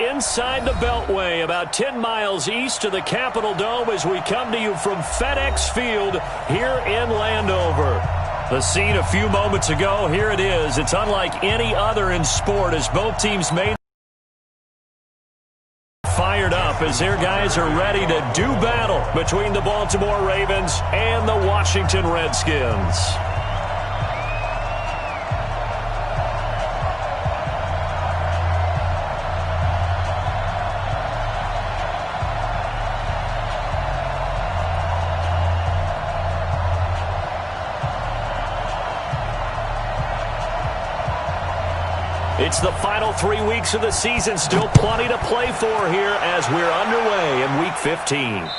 inside the Beltway, about 10 miles east of the Capitol Dome as we come to you from FedEx Field here in Landover. The scene a few moments ago, here it is. It's unlike any other in sport as both teams made fired up as their guys are ready to do battle between the Baltimore Ravens and the Washington Redskins. It's the final 3 weeks of the season. Still plenty to play for here as we're underway in Week 15.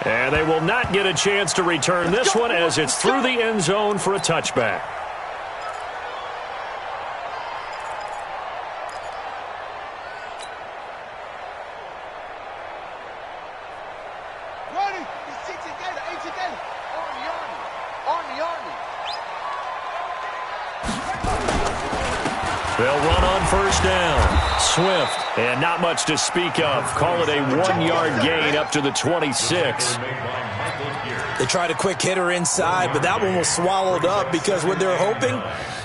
And they will not get a chance to return this one as it's through the end zone for a touchback. They'll run on first down. Swift, and not much to speak of. Call it a 1-yard gain up to the 26. They tried a quick hitter inside, but that one was swallowed up because what they're hoping,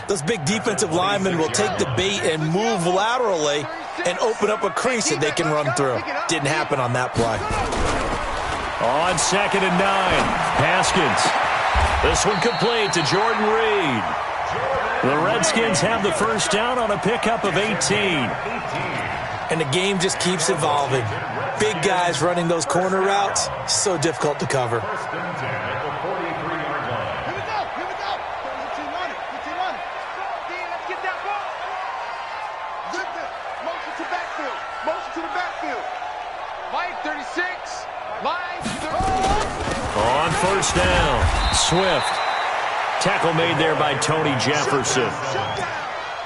those big defensive linemen will take the bait and move laterally and open up a crease that they can run through. Didn't happen on that play. On 2nd and 9, Haskins. This one complete to Jordan Reed. The Redskins have the first down on a pickup of 18. And the game just keeps evolving. Big guys running those corner routes, so difficult to cover. On first down, Swift. Tackle made there by Tony Jefferson.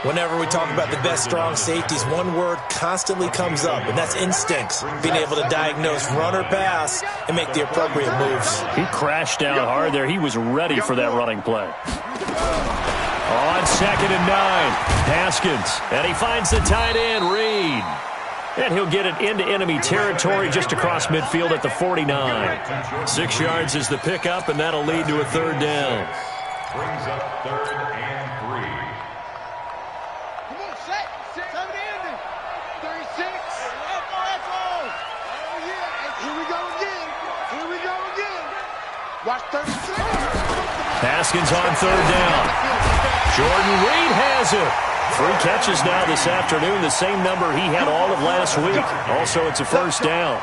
Whenever we talk about the best strong safeties, one word constantly comes up, and that's instincts. Being able to diagnose run or pass and make the appropriate moves. He crashed down hard there. He was ready for that running play. On 2nd and 9, Haskins. And he finds the tight end, Reed. And he'll get it into enemy territory just across midfield at the 49. 6 yards is the pickup, and that'll lead to a third down. Brings up 3rd and 3. Come on, set. 7 in. 36. That's all. Oh, yeah. Here we go again. Here we go again. Watch 36. Haskins on 3rd down. Jordan Reed has it. 3 catches now this afternoon, the same number he had all of last week. Also, it's a first down.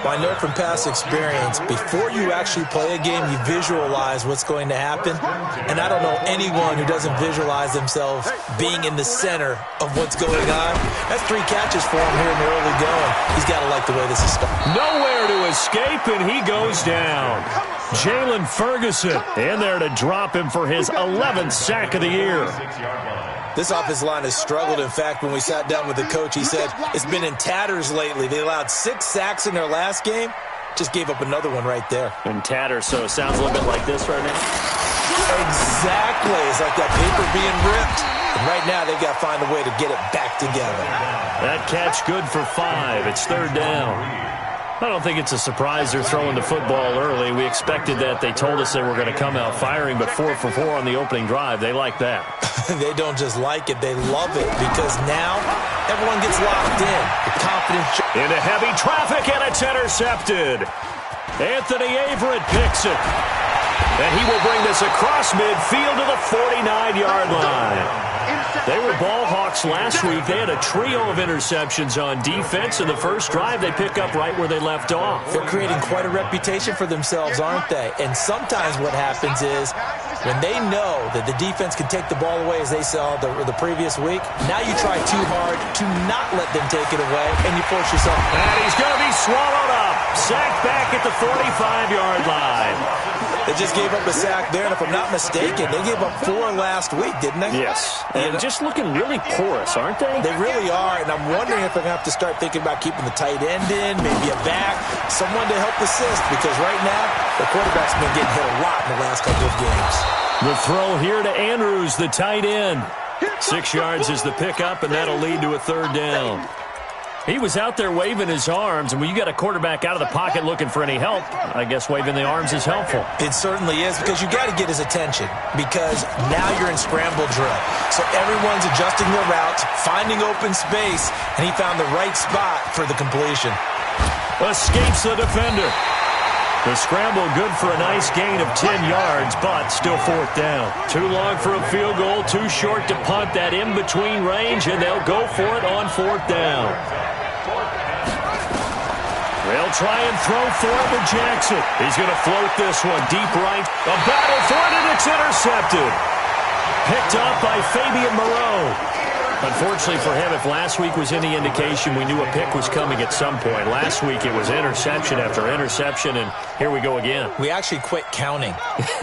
Well, I know from past experience, before you actually play a game, you visualize what's going to happen. And I don't know anyone who doesn't visualize themselves being in the center of what's going on. That's 3 catches for him here in the early going. He's got to like the way this is starting. Nowhere to escape, and he goes down. Jalen Ferguson in there to drop him for his 11th sack of the year. This offensive line has struggled. In fact, when we sat down with the coach, he said it's been in tatters lately. They allowed 6 sacks in their last game. Just gave up another one right there. In tatters, so it sounds a little bit like this right now. Exactly. It's like that paper being ripped. And right now, they've got to find a way to get it back together. That catch good for 5. It's 3rd down. I don't think it's a surprise they're throwing the football early. We expected that. They told us they were going to come out firing, but 4 for 4 on the opening drive. They like that. They don't just like it. They love it because now everyone gets locked in. The confidence. Into heavy traffic, and it's intercepted. Anthony Averett picks it. And he will bring this across midfield to the 49-yard line. They were ball hawks last week. They had a trio of interceptions on defense. In the first drive, they pick up right where they left off. They're creating quite a reputation for themselves, aren't they? And sometimes what happens is when they know that the defense can take the ball away, as they saw the previous week, now you try too hard to not let them take it away, and you force yourself. And he's going to be swallowed up. Sacked back at the 45-yard line. They just gave up a sack there, and if I'm not mistaken, they gave up 4 last week, didn't they? Yes. And just looking really porous, aren't they? They really are, and I'm wondering if they're going to have to start thinking about keeping the tight end in, maybe a back, someone to help assist, because right now, the quarterback's been getting hit a lot in the last couple of games. The throw here to Andrews, the tight end. 6 yards is the pickup, and that'll lead to a third down. He was out there waving his arms, and when you got a quarterback out of the pocket looking for any help, I guess waving the arms is helpful. It certainly is, because you got to get his attention, because now you're in scramble drill. So everyone's adjusting their routes, finding open space, and he found the right spot for the completion. Escapes the defender. The scramble good for a nice gain of 10 yards, but still fourth down. Too long for a field goal, too short to punt that in-between range, and they'll go for it on fourth down. They'll try and throw for it with Jackson. He's going to float this one deep right. A battle for it, and it's intercepted. Picked up by Fabian Moreau. Unfortunately for him, if last week was any indication, we knew a pick was coming at some point. Last week it was interception after interception, and here we go again. We actually quit counting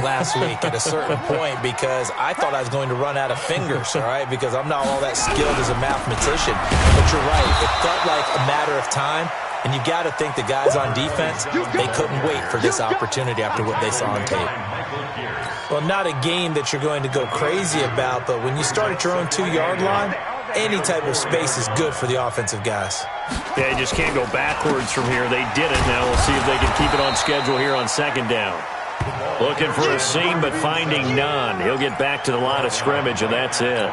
last week at a certain point because I thought I was going to run out of fingers, all right, because I'm not all that skilled as a mathematician. But you're right. It felt like a matter of time, and you got to think the guys on defense, they couldn't wait for this opportunity after what they saw on tape. Well, not a game that you're going to go crazy about, but when you start at your own 2-yard line, any type of space is good for the offensive guys. Yeah, you just can't go backwards from here. They did it. Now we'll see if they can keep it on schedule here on second down. Looking for a seam, but finding none. He'll get back to the line of scrimmage, and that's it.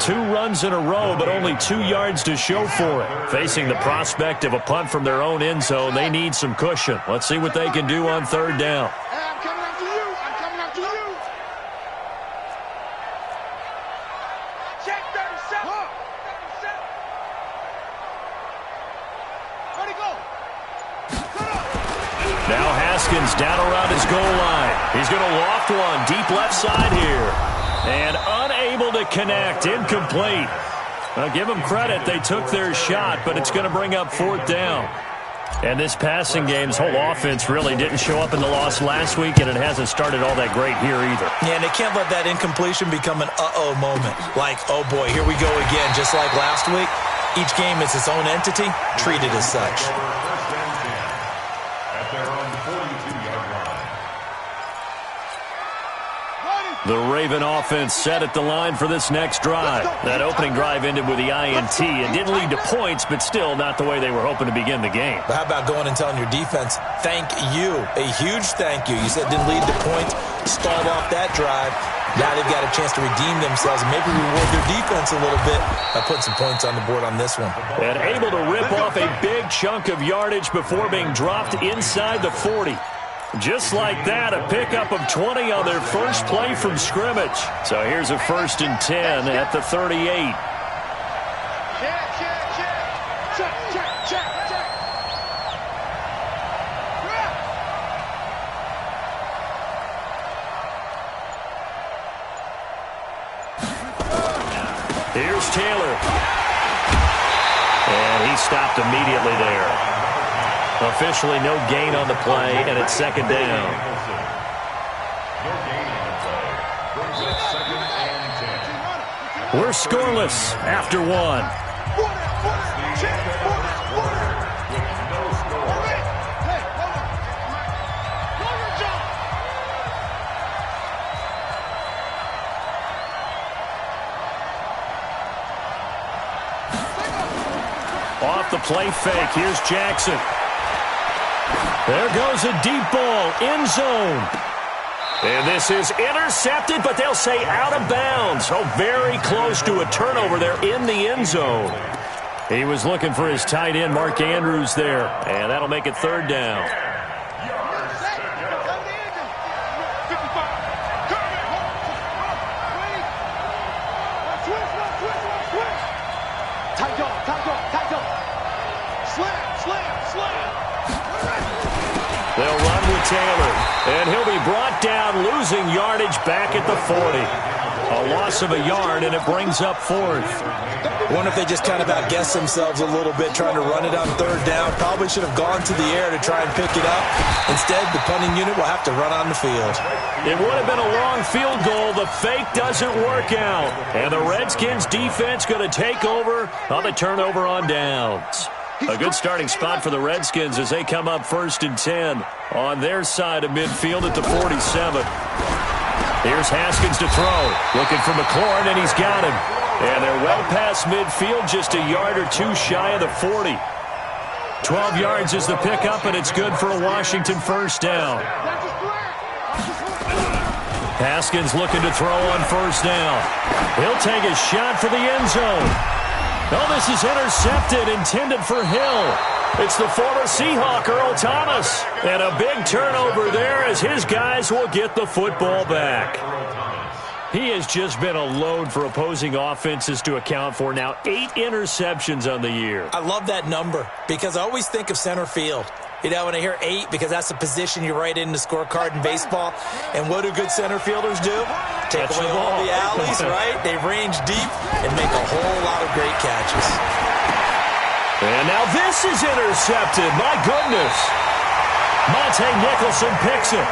2 runs in a row, but only 2 yards to show for it. Facing the prospect of a punt from their own end zone, they need some cushion. Let's see what they can do on third down. I'm coming after you. I'm coming after you. Check 37. Where'd he go? Now Haskins down around his goal line. He's going to loft one deep left side here. And unable to connect. Incomplete. Now give them credit. They took their shot, but it's going to bring up fourth down. And this passing game's whole offense really didn't show up in the loss last week, and it hasn't started all that great here either. Yeah, and they can't let that incompletion become an uh-oh moment. Like, oh boy, here we go again, just like last week. Each game is its own entity, treated as such. At their own 42-yard line. The Raven offense set at the line for this next drive. That opening drive ended with the INT. It didn't lead to points, but still not the way they were hoping to begin the game. But how about going and telling your defense, thank you, a huge thank you. You said it didn't lead to points, stalled off that drive. Now they've got a chance to redeem themselves and maybe reward their defense a little bit by putting some points on the board on this one. And able to rip off a big chunk of yardage before being dropped inside the 40. Just like that, a pickup of 20 on their first play from scrimmage. So here's a 1st and 10 at the 38. Check. Here's Taylor. And he stopped immediately there. Officially no gain on the play, and it's second down. No gain on the play. Brings up 2nd and 10. We're scoreless after one. Off the play fake, here's Jackson. There goes a deep ball, end zone. And this is intercepted, but they'll say out of bounds. Oh, very close to a turnover there in the end zone. He was looking for his tight end, Mark Andrews, there. And that'll make it third down. They'll run with Taylor, and he'll be brought down, losing yardage back at the 40. A loss of a yard, and it brings up fourth. I wonder if they just kind of outguessed themselves a little bit trying to run it on third down. Probably should have gone to the air to try and pick it up. Instead, the punting unit will have to run on the field. It would have been a long field goal. The fake doesn't work out. And the Redskins defense going to take over on the turnover on downs. A good starting spot for the Redskins as they come up 1st and 10 on their side of midfield at the 47. Here's Haskins to throw. Looking for McLaurin, and he's got him. And they're well past midfield, just a yard or two shy of the 40. 12 yards is the pickup, and it's good for a Washington first down. Haskins looking to throw on first down. He'll take a shot for the end zone. Oh, this is intercepted, intended for Hill. It's the former Seahawk, Earl Thomas. And a big turnover there as his guys will get the football back. He has just been a load for opposing offenses to account for. Now 8 interceptions on the year. I love that number because I always think of center field. You know, when I hear 8, because that's the position you write in the scorecard in baseball. And what do good center fielders do? Take away all the alleys, right? They range deep and make a whole lot of great catches. And now this is intercepted. My goodness. Monte Nicholson picks it.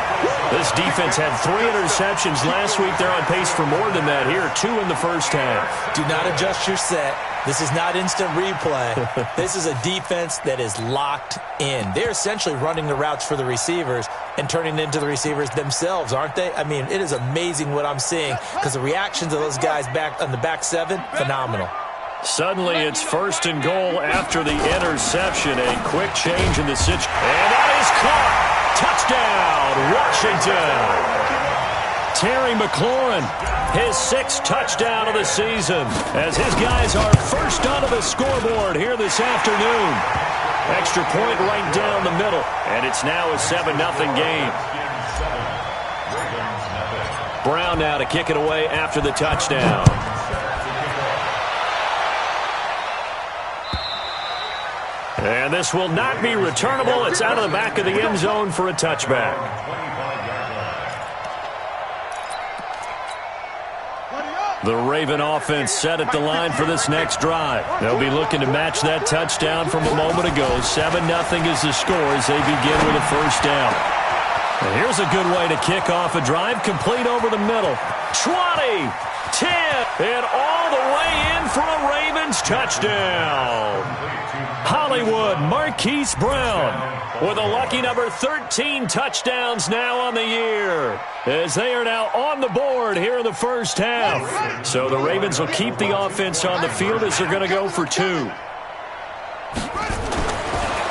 This defense had 3 interceptions last week. They're on pace for more than that here. 2 in the first half. Do not adjust your set. This is not instant replay. This is a defense that is locked in. They're essentially running the routes for the receivers and turning into the receivers themselves, aren't they? I mean, it is amazing what I'm seeing because the reactions of those guys back on the back 7, phenomenal. Suddenly it's first and goal after the interception. A quick change in the situation. And that is caught. Touchdown, Washington. Terry McLaurin, his 6th touchdown of the season, as his guys are first onto the scoreboard here this afternoon. Extra point right down the middle, and it's now a 7-0 game. Brown now to kick it away after the touchdown. And this will not be returnable. It's out of the back of the end zone for a touchback. The Raven offense set at the line for this next drive. They'll be looking to match that touchdown from a moment ago. 7-0 is the score as they begin with a first down. And here's a good way to kick off a drive. Complete over the middle. 20, 10, and all the way in for a Ravens touchdown. Hollywood Marquise Brown with a lucky number 13 touchdowns now on the year, as they are now on the board here in the first half. So the Ravens will keep the offense on the field as they're going to go for 2.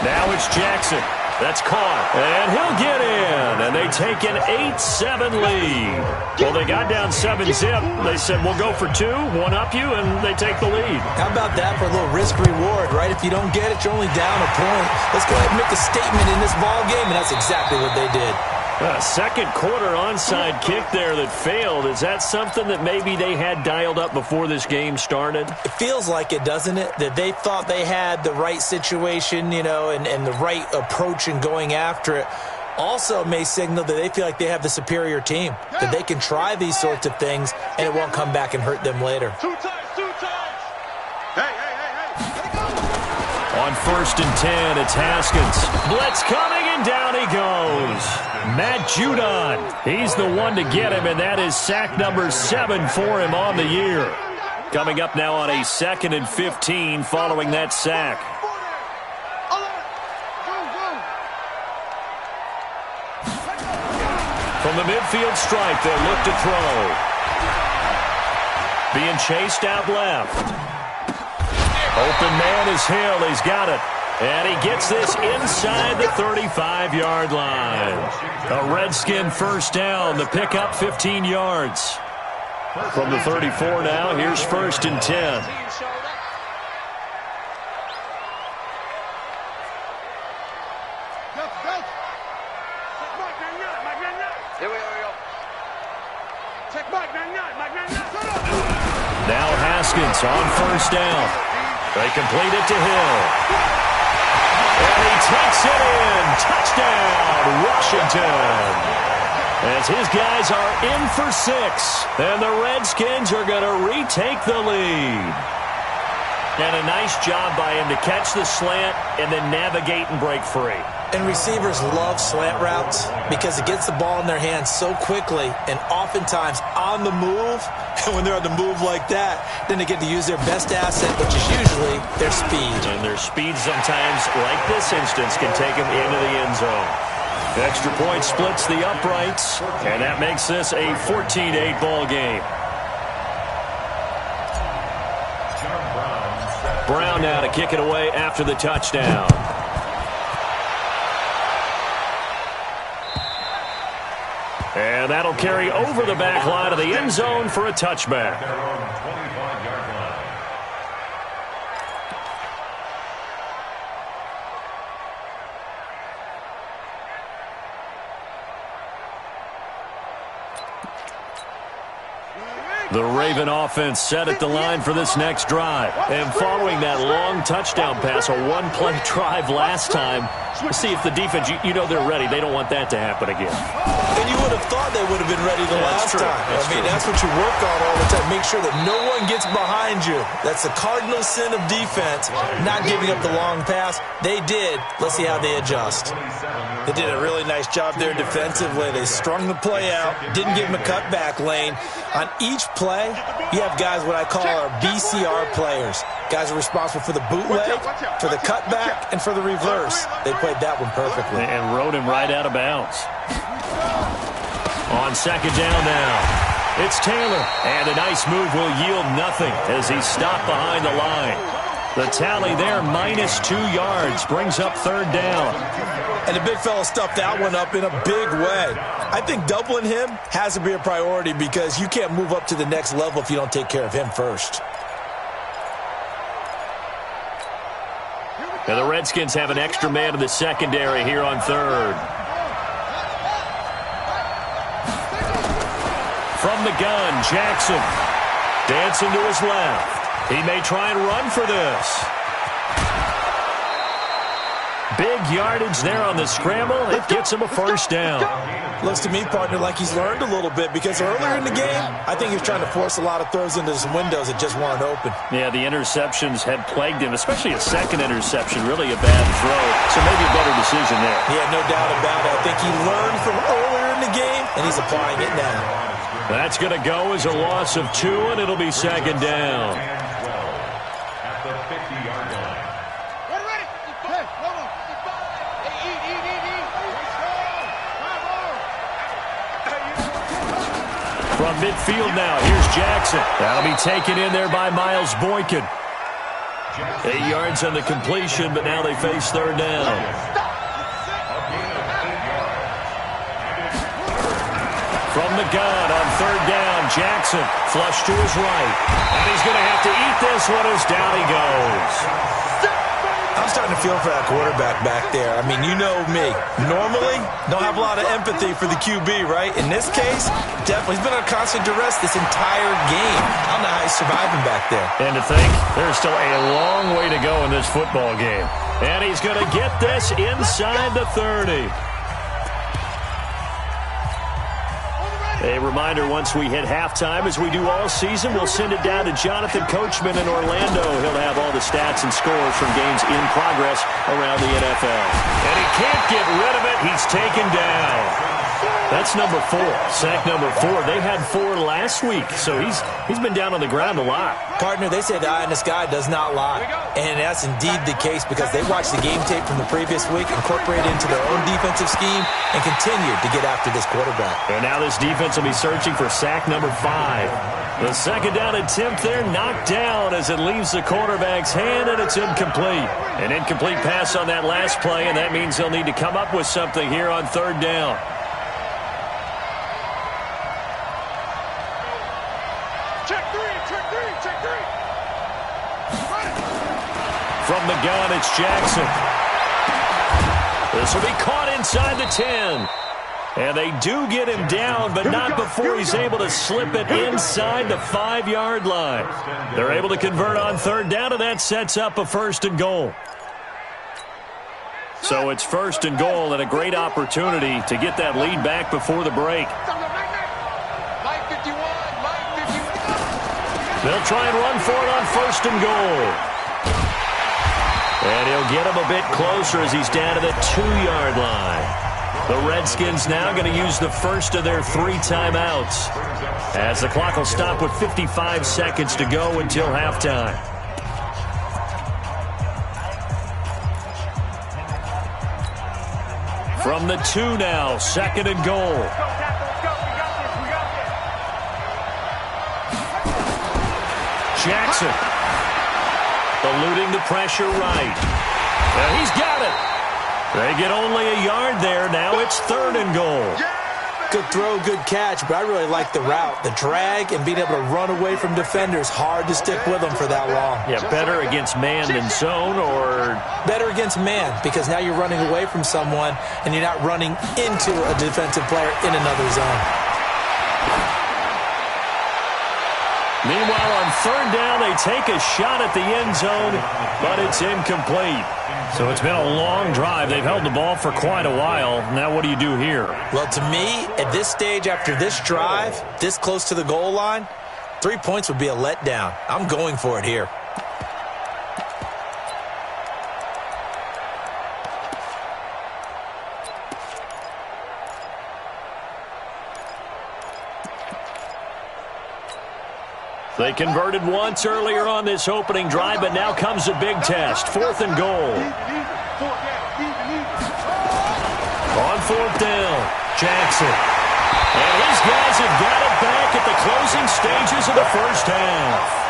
Now it's Jackson. That's caught, and he'll get in, and they take an 8-7 lead. Well, they got down 7-zip. They said, we'll go for 2, one up you, and they take the lead. How about that for a little risk-reward, right? If you don't get it, you're only down a point. Let's go ahead and make a statement in this ball game, and that's exactly what they did. Second quarter onside kick there that failed. Is that something that maybe they had dialed up before this game started? It feels like it, doesn't it? That they thought they had the right situation, you know, and the right approach in going after it. Also may signal that they feel like they have the superior team, that they can try these sorts of things and it won't come back and hurt them later. 2 times, 2 times. Hey. On first and 10, it's Haskins. Blitz coming, and down he goes. Matt Judon, he's the one to get him, and that is sack number 7 for him on the year. Coming up now on a 2nd and 15 following that sack. From the midfield stripe, they'll look to throw. Being chased out left. Open man is Hill. He's got it. And he gets this inside the 35-yard line. A Redskin first down. The pickup 15 yards. From the 34 now, here's first and 10. Now Haskins on first down. They complete it to Hill. And he takes it in. Touchdown, Washington. As his guys are in for 6. And the Redskins are going to retake the lead. And a nice job by him to catch the slant and then navigate and break free. And receivers love slant routes because it gets the ball in their hands so quickly and oftentimes on the move. And when they're on the move like that, then they get to use their best asset, which is usually their speed. And their speed sometimes, like this instance, can take them into the end zone. Extra point splits the uprights, and that makes this a 14-8 ball game. Brown now to kick it away after the touchdown. And that'll carry over the back line of the end zone for a touchback. Their own 25-yard line. The Raven offense set at the line for this next drive. And following that long touchdown pass, a one-play drive last time, we'll see if the defense, you know they're ready. They don't want that to happen again. And you would have thought they would have been ready the last time. That's what you work on all the time. Make sure that no one gets behind you. That's the cardinal sin of defense, not giving up the long pass. They did. Let's see how they adjust. They did a really nice job there defensively. They strung the play out, didn't give them a cutback lane. On each play, you have guys what I call our BCR players. Guys are responsible for the bootleg, for the cutback, and for the reverse. They played that one perfectly. And rode him right out of bounds. On second down now, it's Taylor. And a nice move will yield nothing as he's stopped behind the line. The tally there, -2 yards, brings up third down. And the big fella stuffed that one up in a big way. I think doubling him has to be a priority because you can't move up to the next level if you don't take care of him first. And the Redskins have an extra man in the secondary here on third. From the gun, Jackson dancing to his left. He may try and run for this. Big yardage there on the scramble. It gets him a first down. Looks to me, partner, like he's learned a little bit because earlier in the game, I think he was trying to force a lot of throws into some windows that just weren't open. Yeah, the interceptions had plagued him, especially a second interception, really a bad throw. So maybe a better decision there. Yeah, no doubt about it. I think he learned from earlier in the game, and he's applying it now. That's going to go as a loss of 2, and it'll be second down. At the 50-yard line. From midfield now, here's Jackson. That'll be taken in there by Miles Boykin. 8 yards on the completion, but now they face third down. From the gun on third down, Jackson flush to his right. And he's going to have to eat this one as down he goes. I'm starting to feel for that quarterback back there. I mean, you know me. Normally, don't have a lot of empathy for the QB, right? In this case, definitely. He's been on constant duress this entire game. I don't know how he's surviving back there. And to think, there's still a long way to go in this football game. And he's going to get this inside the 30. A reminder, once we hit halftime, as we do all season, we'll send it down to Jonathan Coachman in Orlando. He'll have all the stats and scores from games in progress around the NFL. And he can't get rid of it. He's taken down. That's number 4, sack number 4. They had 4 last week, so he's been down on the ground a lot. Partner, they say the eye in the sky does not lie. And that's indeed the case because they watched the game tape from the previous week, incorporated it into their own defensive scheme, and continued to get after this quarterback. And now this defense will be searching for sack number 5. The second down attempt there knocked down as it leaves the quarterback's hand, and it's incomplete. An incomplete pass on that last play, and that means they'll need to come up with something here on third down. From the gun, it's Jackson. This will be caught inside the 10. And they do get him down, but not before he's able to slip it inside the 5-yard line. They're able to convert on third down, and that sets up a first and goal. So it's first and goal and a great opportunity to get that lead back before the break. They'll try and run for it on first and goal. And he'll get him a bit closer as he's down to the 2-yard line. The Redskins now going to use the first of their 3 timeouts, as the clock will stop with 55 seconds to go until halftime. From the 2 now, second and goal. Jackson. eluding the pressure right. And he's got it. They get only a yard there. Now it's 3rd and goal. Good throw, good catch, but I really like the route. The drag and being able to run away from defenders, hard to stick with them for that long. Yeah, better against man than zone, or? Better against man, because now you're running away from someone and you're not running into a defensive player in another zone. Meanwhile, on 3rd down, they take a shot at the end zone, but it's incomplete. So it's been a long drive. They've held the ball for quite a while. Now what do you do here? Well, to me, at this stage, after this drive, this close to the goal line, 3 points would be a letdown. I'm going for it here. They converted once earlier on this opening drive, but now comes a big test. 4th and goal. On 4th down, Jackson. And his guys have got it back at the closing stages of the first half.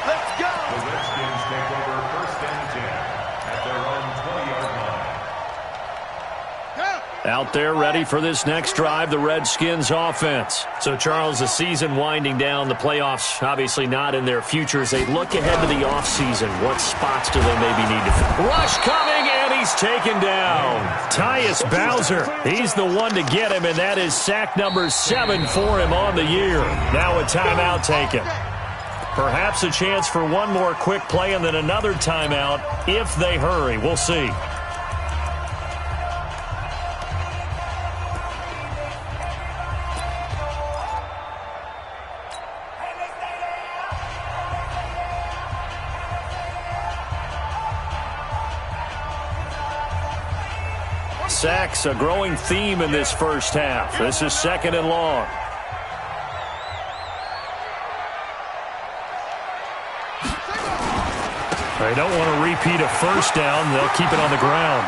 Let's go. The Redskins take over 1st and 10 at their own 20-yard line. Out there ready for this next drive, the Redskins offense. So, Charles, the season winding down, the playoffs obviously not in their future. As they look ahead to the offseason, what spots do they maybe need to fill? Rush coming, and he's taken down. Tyus Bowser, he's the one to get him, and that is sack number 7 for him on the year. Now a timeout taken. Perhaps a chance for one more quick play and then another timeout if they hurry. We'll see. Sacks, a growing theme in this first half. This is 2nd and long. They don't want to repeat a first down. They'll keep it on the ground.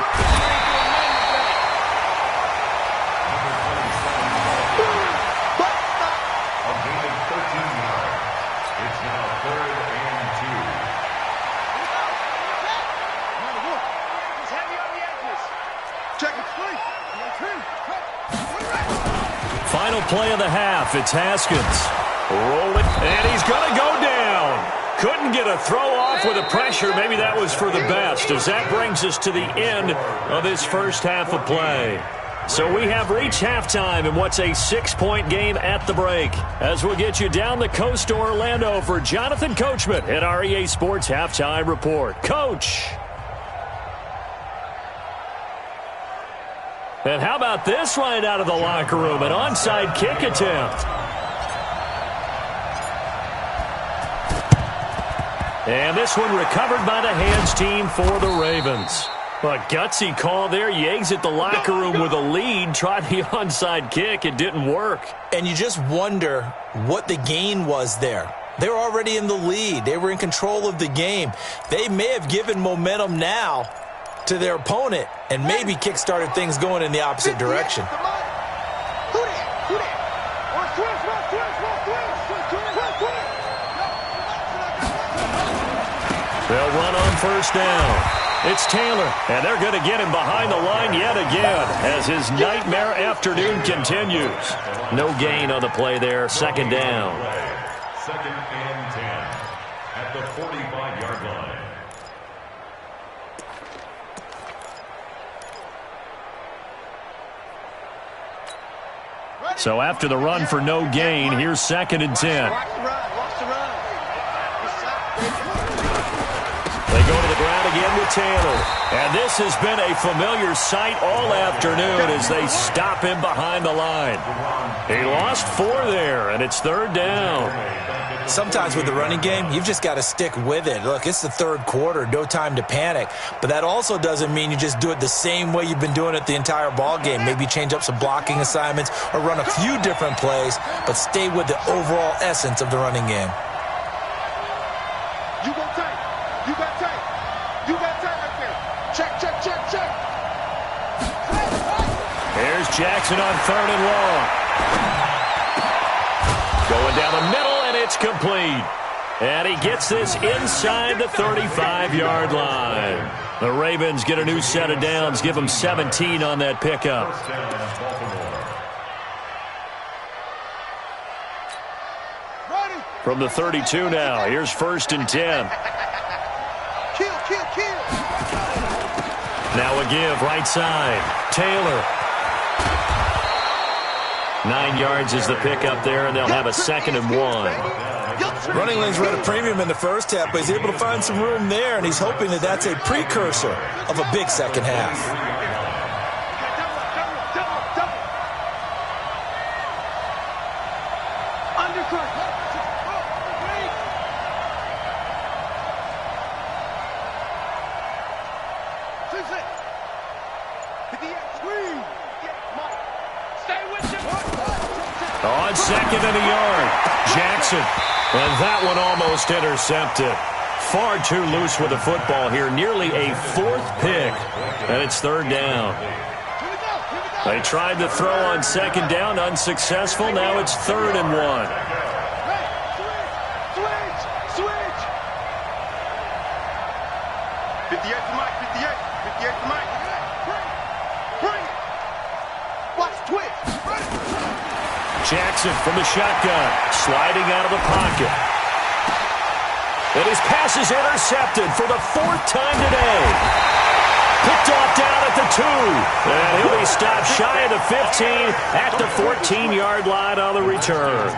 A gain of 13 yards. It's now 3rd and 2. Just heavy on the edges. Check it, please. Final play of the half. It's Haskins. Rolling, and he's going to go down. Couldn't get a throw off with the pressure. Maybe that was for the best, as that brings us to the end of this first half of play. So we have reached halftime in what's a 6-point game at the break. As we'll get you down the coast to Orlando for Jonathan Coachman at our EA Sports Halftime Report. Coach. And how about this right out of the locker room? An onside kick attempt. And this one recovered by the hands team for the Ravens. A gutsy call there. You exit the locker room with a lead. Tried the onside kick. It didn't work. And you just wonder what the gain was there. They were already in the lead. They were in control of the game. They may have given momentum now to their opponent and maybe kick-started things going in the opposite direction. They'll run on first down. It's Taylor, and they're going to get him behind the line yet again as his nightmare afternoon continues. No gain on the play there. 2nd down. 2nd and 10 at the 45-yard line. So after the run for no gain, here's 2nd and 10. They go to the ground again with Taylor. And this has been a familiar sight all afternoon as they stop him behind the line. He lost 4 there, and it's 3rd down. Sometimes with the running game, you've just got to stick with it. Look, it's the 3rd quarter, no time to panic. But that also doesn't mean you just do it the same way you've been doing it the entire ball game. Maybe change up some blocking assignments or run a few different plays, but stay with the overall essence of the running game. You got tight. You got tight. You got tight right there. Check, check, check, check. Here's Jackson on 3rd and long. Going down the middle, and it's complete. And he gets this inside the 35-yard line. The Ravens get a new set of downs, give them 17 on that pickup. From the 32 now, here's 1st and 10. Kill. Now a give, right side. Taylor. 9 yards is the pickup there, and they'll have a 2nd and 1. Running lanes were at a premium in the first half, but he's able to find some room there, and he's hoping that that's a precursor of a big second half. On 2nd and a yard, Jackson. And that one almost intercepted. Far too loose with the football here. Nearly a 4th pick. And it's 3rd down. They tried to throw on 2nd down. Unsuccessful. Now it's 3rd and 1. Jackson from the shotgun, sliding out of the pocket. And his pass is intercepted for the 4th time today. Picked off down at the 2. And he'll be stopped shy of the 15 at the 14-yard line on the return.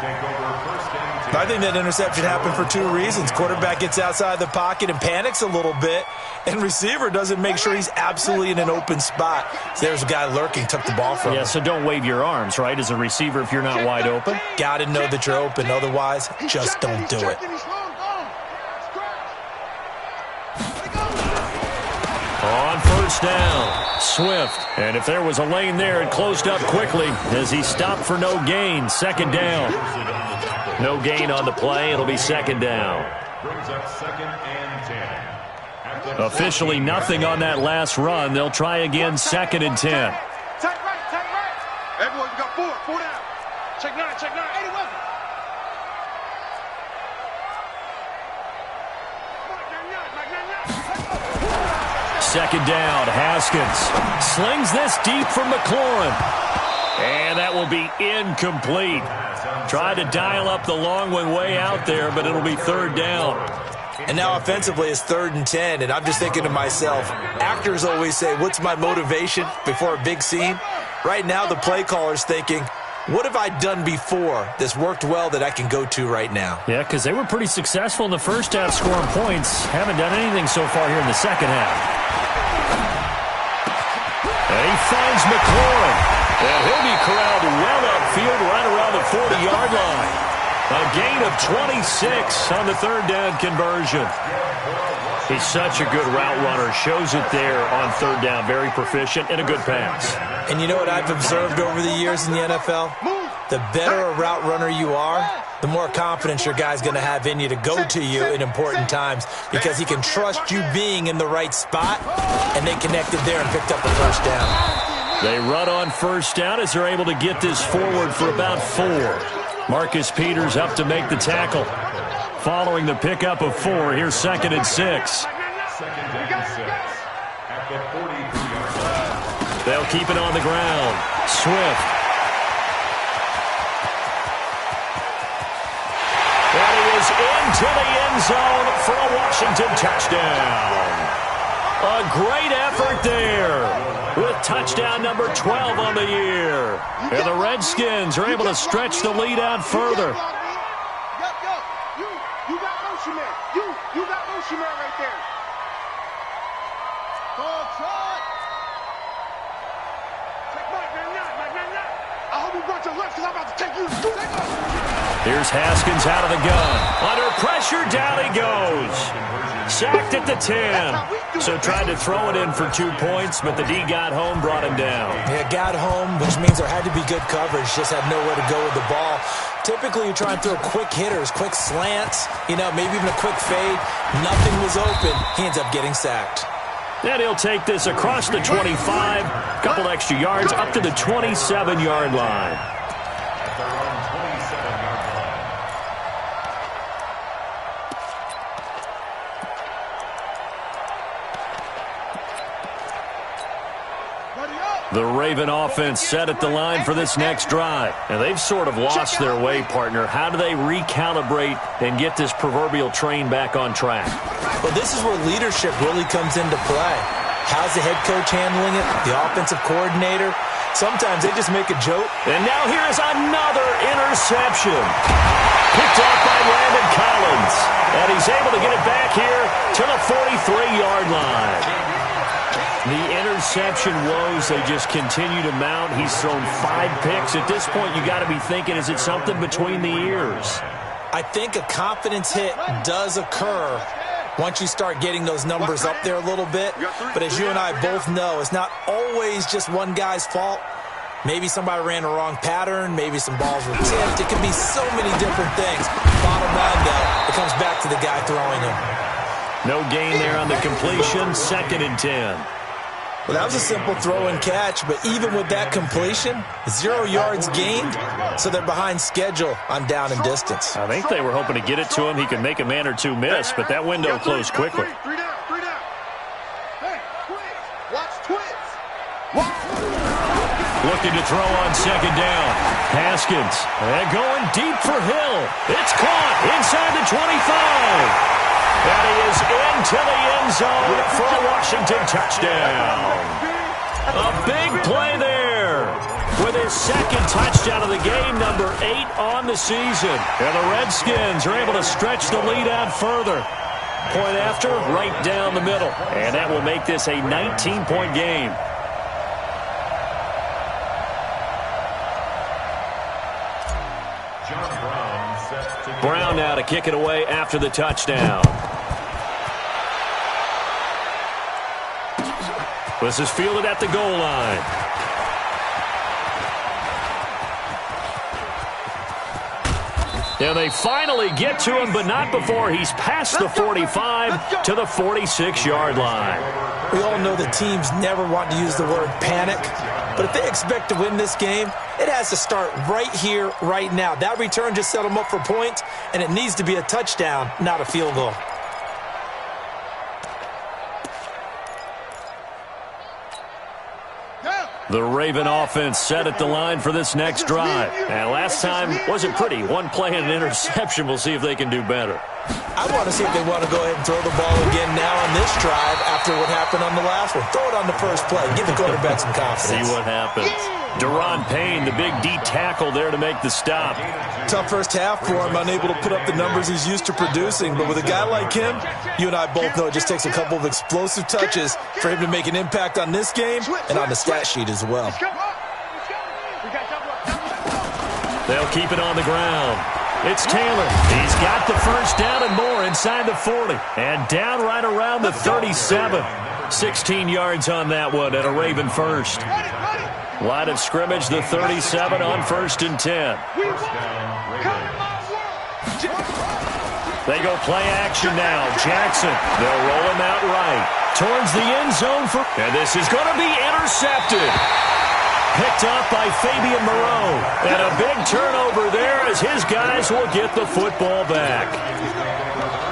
I think that interception happened for 2 reasons. Quarterback gets outside the pocket and panics a little bit, and receiver doesn't make sure he's absolutely in an open spot. So there's a guy lurking, took the ball from him. Yeah, so don't wave your arms, right, as a receiver if you're not wide open. Got to know that you're open. Otherwise, just don't do it. On 1st down, Swift. And if there was a lane there, it closed up quickly as he stopped for no gain. 2nd down. No gain on the play. It'll be 2nd down. Brings up 2nd and 10. Officially nothing on that last run. They'll try again, 2nd and 10. Take right. Everyone, you got 4 down. Check 9, 81. 2nd down, Haskins slings this deep from McLaurin. And that will be incomplete. Tried to dial up the long one way out there, but it'll be 3rd down. And now offensively it's 3rd and 10, and I'm just thinking to myself, actors always say, what's my motivation before a big scene? Right now the play caller's thinking, what have I done before that's worked well that I can go to right now? Yeah, because they were pretty successful in the first half scoring points. Haven't done anything so far here in the second half. And he finds McLaurin. And he'll be corralled well upfield right around the 40-yard line. A gain of 26 on the 3rd down conversion. He's such a good route runner. Shows it there on 3rd down. Very proficient and a good pass. And you know what I've observed over the years in the NFL? The better a route runner you are, the more confidence your guy's going to have in you to go to you in important times because he can trust you being in the right spot, and they connected there and picked up the 1st down. They run on 1st down as they're able to get this forward for about 4. Marcus Peters up to make the tackle. Following the pickup of 4, here's 2nd and 6. 2nd and 6 at the 43-yard line. They'll keep it on the ground. Swift. And he is into the end zone for a Washington touchdown. A great effort there with touchdown number 12 on the year. And the Redskins are able to stretch the lead out further. You got motion man. You got motion man right there. Try. Take Mike, man. I hope you brought your left because I'm about to take you. Here's Haskins out of the gun. Under pressure, down he goes. Sacked at the 10. So tried to throw it in for 2 points, but the D got home, brought him down. Yeah, got home, which means there had to be good coverage. Just had nowhere to go with the ball. Typically, you try and throw quick hitters, quick slants, maybe even a quick fade. Nothing was open. He ends up getting sacked. And he'll take this across the 25, couple extra yards, up to the 27-yard line. The Raven offense set at the line for this next drive. And they've sort of lost their way, partner. How do they recalibrate and get this proverbial train back on track? Well, this is where leadership really comes into play. How's the head coach handling it? The offensive coordinator? Sometimes they just make a joke. And now here is another interception. Picked off by Landon Collins. And he's able to get it back here to the 43-yard line. The interception woes, they just continue to mount. He's thrown 5 picks. At this point, you got to be thinking, is it something between the ears? I think a confidence hit does occur once you start getting those numbers up there a little bit. But as you and I both know, it's not always just one guy's fault. Maybe somebody ran a wrong pattern. Maybe some balls were tipped. It could be so many different things. Bottom line, though, it comes back to the guy throwing them. No gain there on the completion. 2nd and 10. Well, that was a simple throw and catch, but even with that completion, 0 yards gained, so they're behind schedule on down and distance. I think they were hoping to get it to him. He could make a man or two miss, but that window closed quickly. 3 down. Hey, twins. Watch twins. Looking to throw on 2nd down. Haskins. And going deep for Hill. It's caught inside the 25. And he is into the end zone for a Washington touchdown. A big play there with his 2nd touchdown of the game, number 8 on the season. And the Redskins are able to stretch the lead out further. Point after, right down the middle. And that will make this a 19-point game. Brown now to kick it away after the touchdown. This is fielded at the goal line. And they finally get to him, but not before he's past the 45 to the 46-yard line. We all know the teams never want to use the word panic, but if they expect to win this game, it has to start right here, right now. That return just set them up for points, and it needs to be a touchdown, not a field goal. The Raven offense set at the line for this next drive. And last time wasn't pretty. One play and an interception. We'll see if they can do better. I want to see if they want to go ahead and throw the ball again now on this drive after what happened on the last one. Throw it on the first play. Give the quarterback some confidence. See what happens. Deron Payne, the big D tackle there to make the stop. Tough first half for him, unable to put up the numbers he's used to producing. But with a guy like him, you and I both know it just takes a couple of explosive touches for him to make an impact on this game and on the stat sheet as well. They'll keep it on the ground. It's Taylor. He's got the first down and more inside the 40. And down right around the 37. 16 yards on that one at a Raven first. Line of scrimmage, the 37 on 1st and 10. They go play action now. Jackson, they'll roll him out right. Towards the end zone and this is going to be intercepted. Picked up by Fabian Moreau. And a big turnover there as his guys will get the football back.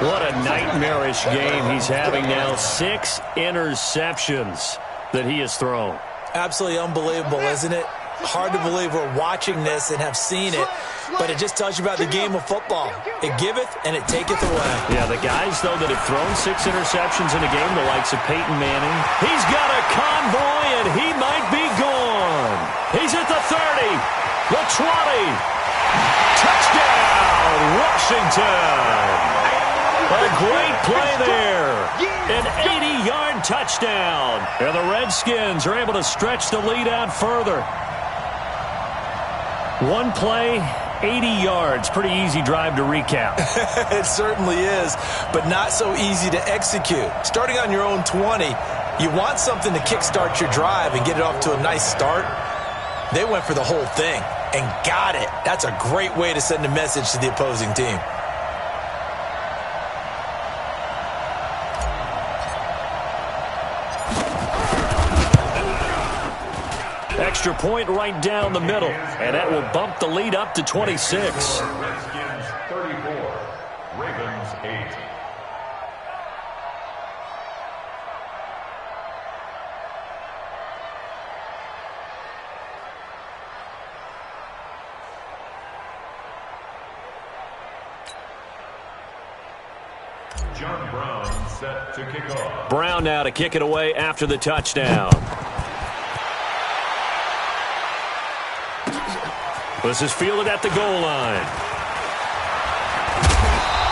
What a nightmarish game he's having now. 6 interceptions that he has thrown. Absolutely unbelievable, isn't it? Hard to believe we're watching this and have seen it, but it just tells you about the game of football. It giveth and it taketh away. Yeah, the guys, though, that have thrown 6 interceptions in a game, the likes of Peyton Manning. He's got a convoy, and he might be gone. He's at the 30, the 20. Touchdown, Washington. A great play there. An 80-yard touchdown. And the Redskins are able to stretch the lead out further. One play, 80 yards. Pretty easy drive to recap. It certainly is, but not so easy to execute. Starting on your own 20, you want something to kickstart your drive and get it off to a nice start. They went for the whole thing and got it. That's a great way to send a message to the opposing team. Extra point right down the middle, and that will bump the lead up to 26. Redskins 34, Ravens 8. John Brown set to kick off. Brown now to kick it away after the touchdown. This is fielded at the goal line.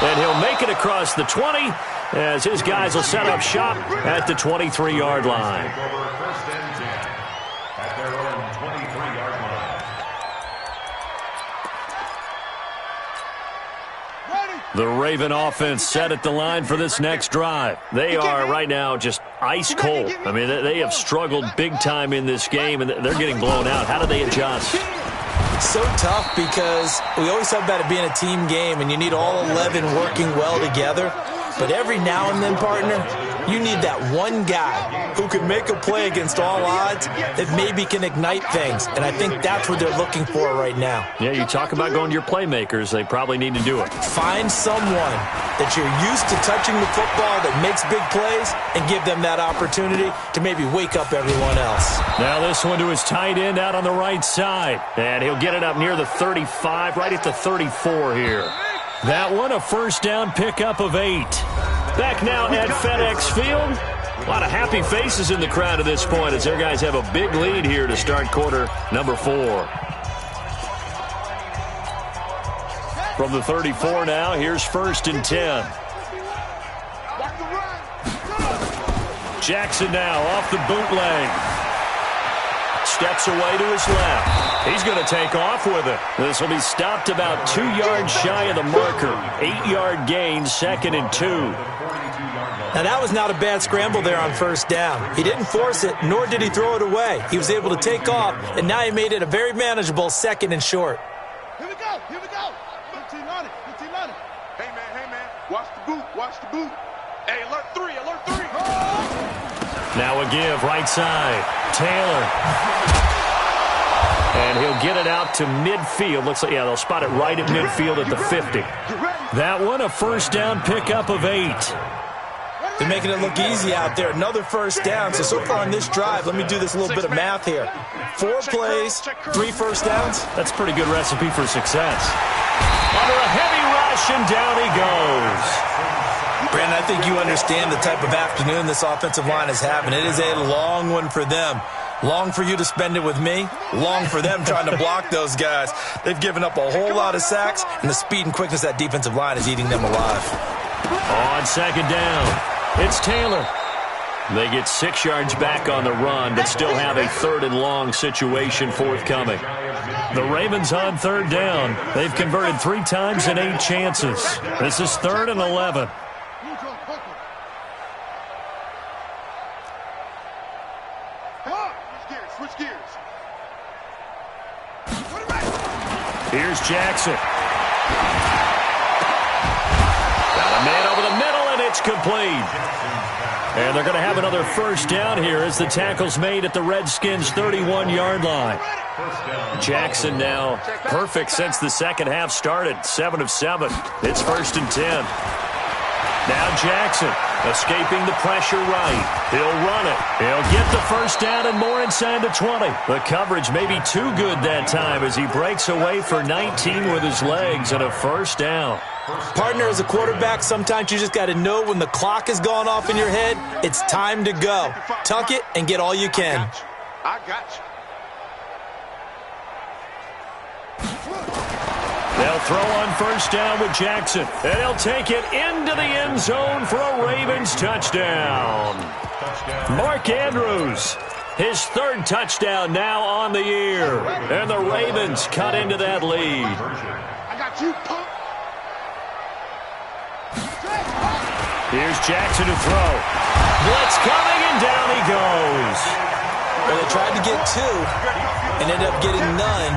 And he'll make it across the 20 as his guys will set up shop at the 23-yard line. First and 10 at their own 23-yard line. The Raven offense set at the line for this next drive. They are right now just ice cold. I mean, they have struggled big time in this game, and they're getting blown out. How do they adjust? So tough because we always talk about it being a team game, and you need all 11 working well together. But every now and then, partner, you need that one guy who can make a play against all odds that maybe can ignite things. And I think that's what they're looking for right now. Yeah, you talk about going to your playmakers. They probably need to do it. Find someone that you're used to touching the football that makes big plays and give them that opportunity to maybe wake up everyone else. Now this one to his tight end out on the right side. And he'll get it up near the 35, right at the 34 here. That one a first down pickup of 8. Back now at FedEx Field. A lot of happy faces in the crowd at this point as their guys have a big lead here to start quarter number 4. From the 34 now, here's first and 10. Jackson now off the bootleg. Steps away to his left. He's going to take off with it. This will be stopped about 2 yards shy of the marker. 8-yard gain, 2nd and 2. Now, that was not a bad scramble there on first down. He didn't force it, nor did he throw it away. He was able to take off, and now he made it a very manageable 2nd and short. Here we go. 15 on it. Hey, man. Watch the boot. Hey, alert 3. Now a give, right side. Taylor. And he'll get it out to midfield. Looks like, yeah, they'll spot it right at midfield at the 50. That one a first down pickup of 8. They're making it look easy out there. Another first down. So far on this drive, let me do this little bit of math here. 4 plays, 3 first downs. That's a pretty good recipe for success. Under a heavy rush, and down he goes. Brandon, I think you understand the type of afternoon this offensive line is having. It is a long one for them. Long for you to spend it with me. Long for them trying to block those guys. They've given up a whole lot of sacks, and the speed and quickness of that defensive line is eating them alive. On second down, it's Taylor. They get 6 yards back on the run, but still have a 3rd and long situation forthcoming. The Ravens on 3rd down. They've converted 3 times in 8 chances. This is 3rd and 11. Switch gears. Here's Jackson. Got a man over the middle, and it's complete. And they're going to have another first down here as the tackle's made at the Redskins' 31-yard line. Jackson now perfect since the second half started. 7 of 7. It's first and 10. Now Jackson escaping the pressure right. He'll run it. He'll get the first down and more inside the 20. The coverage may be too good that time as he breaks away for 19 with his legs and a first down. Partner, as a quarterback, sometimes you just got to know when the clock has gone off in your head, it's time to go. Tuck it and get all you can. I got you. They'll throw on first down with Jackson. And he'll take it into the end zone for a Ravens touchdown. Mark Andrews, his 3rd touchdown now on the year. And the Ravens cut into that lead. I got you, punk. Here's Jackson to throw. Blitz coming, and down he goes. Well, they tried to get 2 and ended up getting none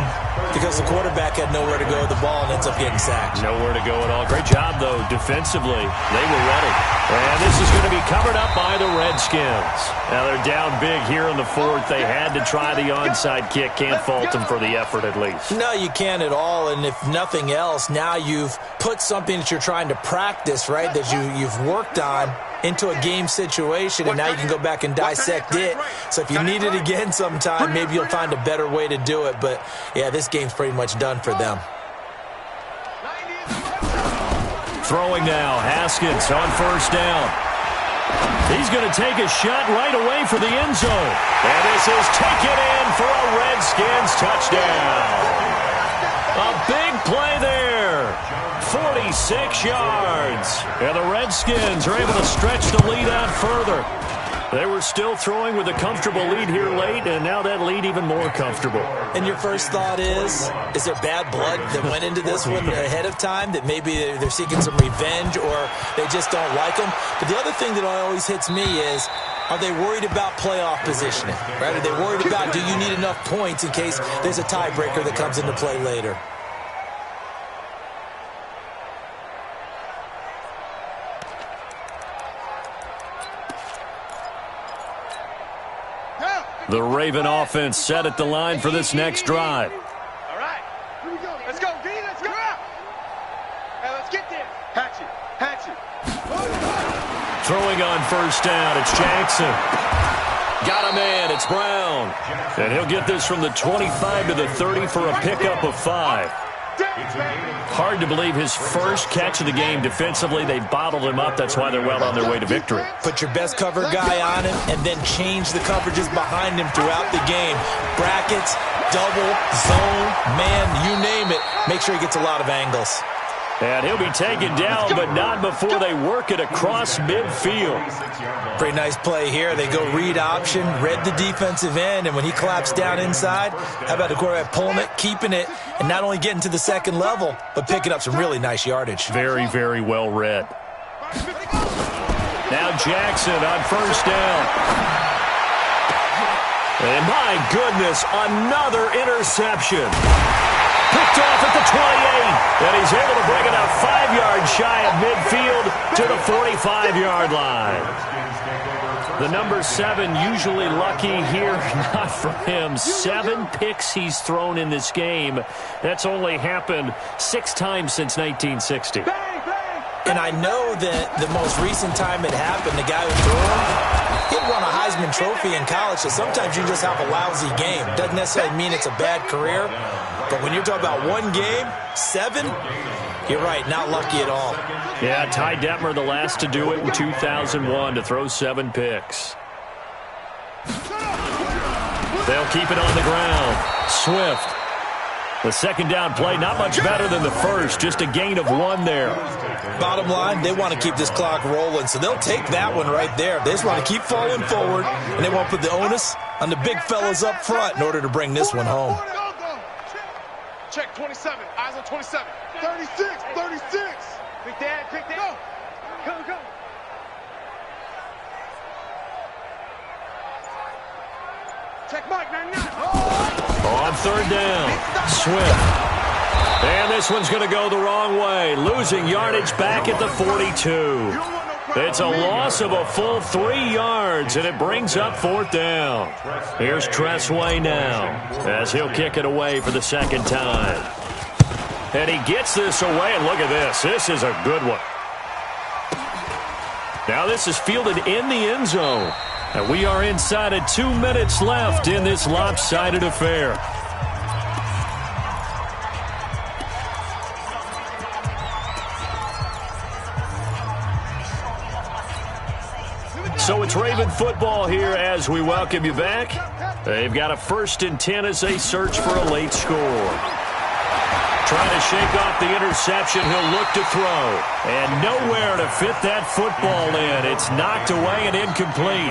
because the quarterback had nowhere to go with the ball and ends up getting sacked. Nowhere to go at all. Great job, though, defensively. They were ready. And this is going to be covered up by the Redskins. Now they're down big here in the 4th. They had to try the onside kick. Can't fault them for the effort, at least. No, you can't at all. And if nothing else, now you've put something that you're trying to practice, right, that you've worked on into a game situation, and now you can go back and dissect it. So if you need it again sometime, maybe you'll find a better way to do it. But, yeah, this game's pretty much done for them. Throwing now, Haskins on first down. He's going to take a shot right away for the end zone. And this is taken in for a Redskins touchdown. A big play there. 46 yards. And the Redskins are able to stretch the lead out further. They were still throwing with a comfortable lead here late, and now that lead even more comfortable. And your first thought is there bad blood that went into this one ahead of time, that maybe they're seeking some revenge or they just don't like them? But the other thing that always hits me is, are they worried about playoff positioning? Right? Are they worried about, do you need enough points in case there's a tiebreaker that comes into play later? The Raven offense set at the line for this next drive. All right. Here we go. Let's go, D. Let's go. Hey, let's get there. Hatchet. Hatchet. Throwing on first down, it's Jackson. Got a man, it's Brown. And he'll get this from the 25 to the 30 for a pickup of 5. Hard to believe his first catch of the game defensively. They bottled him up. That's why they're well on their way to victory. Put your best cover guy on him and then change the coverages behind him throughout the game. Brackets, double, zone, man, you name it. Make sure he gets a lot of angles. And he'll be taken down, but not before they work it across midfield. Pretty nice play here. They go read option, read the defensive end, and when he claps down inside, how about the quarterback pulling it, keeping it, and not only getting to the second level, but picking up some really nice yardage. Very, very well read. Now Jackson on first down. And my goodness, another interception. Picked off at the 28, and he's able to bring it up 5 yards shy of midfield to the 45-yard line. The number 7 usually lucky here, not for him. 7 picks he's thrown in this game. That's only happened 6 times since 1960. And I know that the most recent time it happened, the guy who threw him, he won a Heisman Trophy in college, so sometimes you just have a lousy game. Doesn't necessarily mean it's a bad career, but when you're talking about one game, 7, you're right, not lucky at all. Yeah, Ty Detmer, the last to do it in 2001, to throw 7 picks. They'll keep it on the ground. Swift. The second down play, not much better than the first, just a gain of 1 there. Bottom line, they want to keep this clock rolling, so they'll take that one right there. They just want to keep falling forward, and they want to put the onus on the big fellas up front in order to bring this one home. Check 27. Eyes on 27. 36. 36. Big Dad. Big Dad. Go. Go. Check Mike 99. On third down, Swift. And this one's going to go the wrong way, losing yardage back at the 42. It's a loss of a full 3 yards, and it brings up 4th down. Here's Tressway now, as he'll kick it away for the second time. And he gets this away, and look at this. This is a good one. Now this is fielded in the end zone. And we are inside of 2 minutes left in this lopsided affair. So it's Raven football here as we welcome you back. They've got a 1st and 10 as they search for a late score. Trying to shake off the interception, he'll look to throw. And nowhere to fit that football in. It's knocked away and incomplete.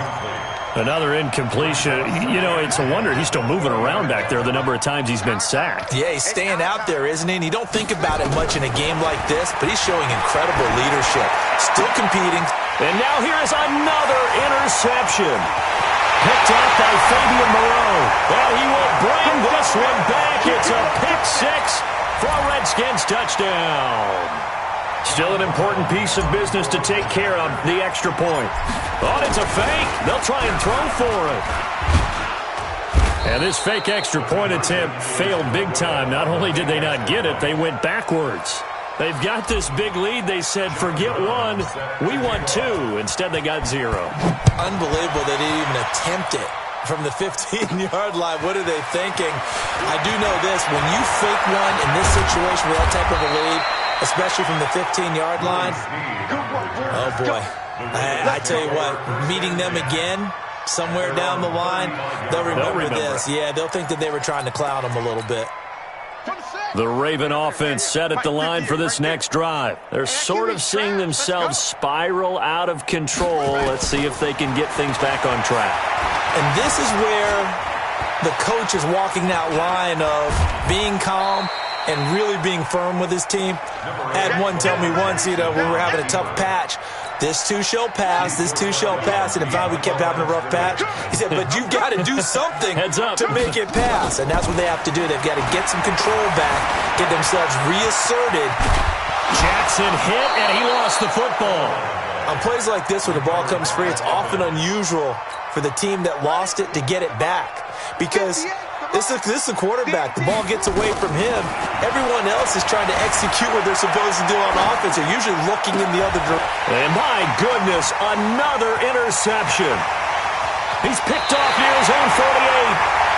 Another incompletion. You know, it's a wonder he's still moving around back there the number of times he's been sacked. Yeah, he's staying out there, isn't he? And you don't think about it much in a game like this, but he's showing incredible leadership. Still competing. And now here is another interception. Picked off by Fabian Moreau. Well, he will bring this one back. It's a pick 6 for a Redskins touchdown. Still an important piece of business to take care of, the extra point. Oh, it's a fake. They'll try and throw for it. And this fake extra point attempt failed big time. Not only did they not get it, they went backwards. They've got this big lead. They said, forget 1, we want 2. Instead, they got 0. Unbelievable they didn't even attempt it from the 15-yard line. What are they thinking? I do know this. When you fake one in this situation with that type of a lead, especially from the 15-yard line. Oh, boy. I tell you what, meeting them again somewhere down the line, they'll remember this. Yeah, they'll think that they were trying to clown them a little bit. The Raven offense set at the line for this next drive. They're sort of seeing themselves spiral out of control. Let's see if they can get things back on track. And this is where the coach is walking that line of being calm and really being firm with his team. I had one tell me once, we were having a tough patch. This too shall pass, this too shall pass. And in fact, we kept having a rough patch. He said, but you've got to do something to make it pass. And that's what they have to do. They've got to get some control back, get themselves reasserted. Jackson hit, and he lost the football. On plays like this, when the ball comes free, it's often unusual for the team that lost it to get it back. Because this is a quarterback. The ball gets away from him. Everyone else is trying to execute what they're supposed to do on offense. They're usually looking in the other direction. And my goodness, another interception. He's picked off near his own 48.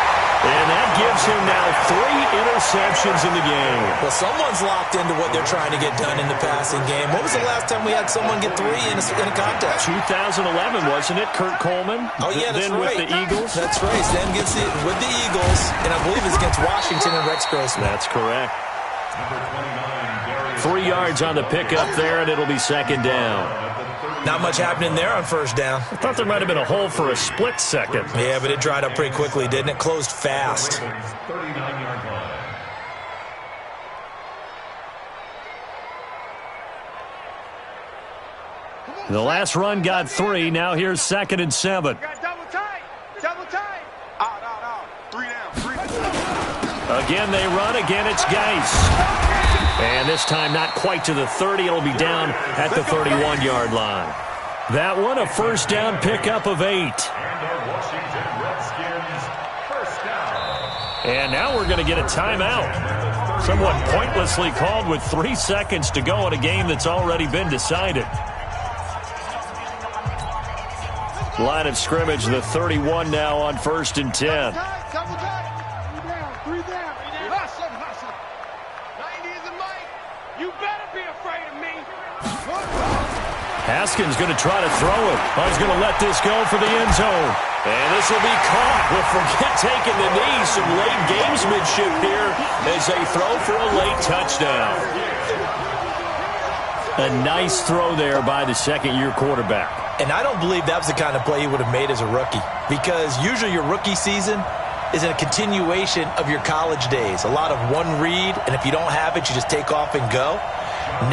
And that gives him now 3 interceptions in the game. Well, someone's locked into what they're trying to get done in the passing game. When was the last time we had someone get 3 in a contest? 2011, wasn't it? Kurt Coleman? Oh, yeah, that's then right. with the Eagles? That's right. Then gets it with the Eagles. And I believe it's against Washington and Rex Grossman. That's correct. 3 yards on the pickup there, and it'll be second down. Not much happening there on first down. I thought there might have been a hole for a split second. Yeah, but it dried up pretty quickly, didn't it? Closed fast. The last run got 3. Now here's 2nd and 7. Double tight. Double tight. Out. 3 down. Again, they run. Again, it's Geis. And this time not quite to the 30. It'll be down at the 31-yard line. That one, a first down pickup of 8. And now we're going to get a timeout. Somewhat pointlessly called with 3 seconds to go in a game that's already been decided. Line of scrimmage, the 31 now on 1st and 10. Double tight. 3 down. Hustle. 90 is a mic. You better be afraid of me. Haskins going to try to throw it. Oh, he's going to let this go for the end zone. And this will be caught. We'll forget taking the knee. Some late gamesmanship here as they throw for a late touchdown. A nice throw there by the second-year quarterback. And I don't believe that was the kind of play he would have made as a rookie. Because usually your rookie season is a continuation of your college days. A lot of one read, and if you don't have it, you just take off and go.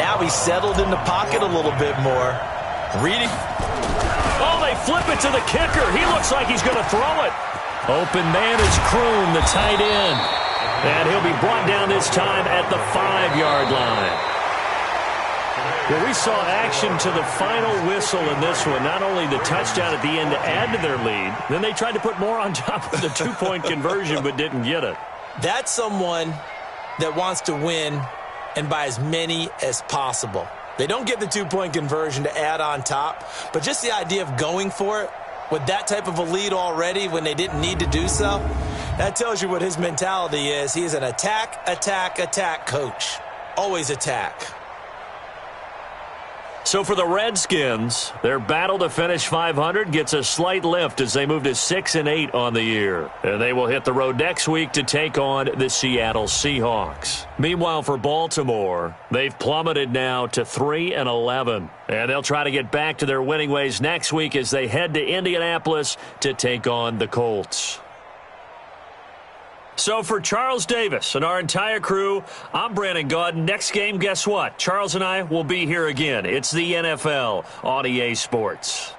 Now he's settled in the pocket a little bit more. Reading. Oh, they flip it to the kicker. He looks like he's going to throw it. Open man is Kroon, the tight end. And he'll be brought down this time at the 5-yard line. Well, we saw action to the final whistle in this one. Not only the touchdown at the end to add to their lead, then they tried to put more on top of the 2-point conversion but didn't get it. That's someone that wants to win and by as many as possible. They don't get the 2-point conversion to add on top, but just the idea of going for it with that type of a lead already when they didn't need to do so, that tells you what his mentality is. He is an attack coach. Always attack. So for the Redskins, their battle to finish 500 gets a slight lift as they move to 6-8 on the year. And they will hit the road next week to take on the Seattle Seahawks. Meanwhile, for Baltimore, they've plummeted now to 3-11. And they'll try to get back to their winning ways next week as they head to Indianapolis to take on the Colts. So for Charles Davis and our entire crew, I'm Brandon Gaudin. Next game, guess what? Charles and I will be here again. It's the NFL on EA Sports.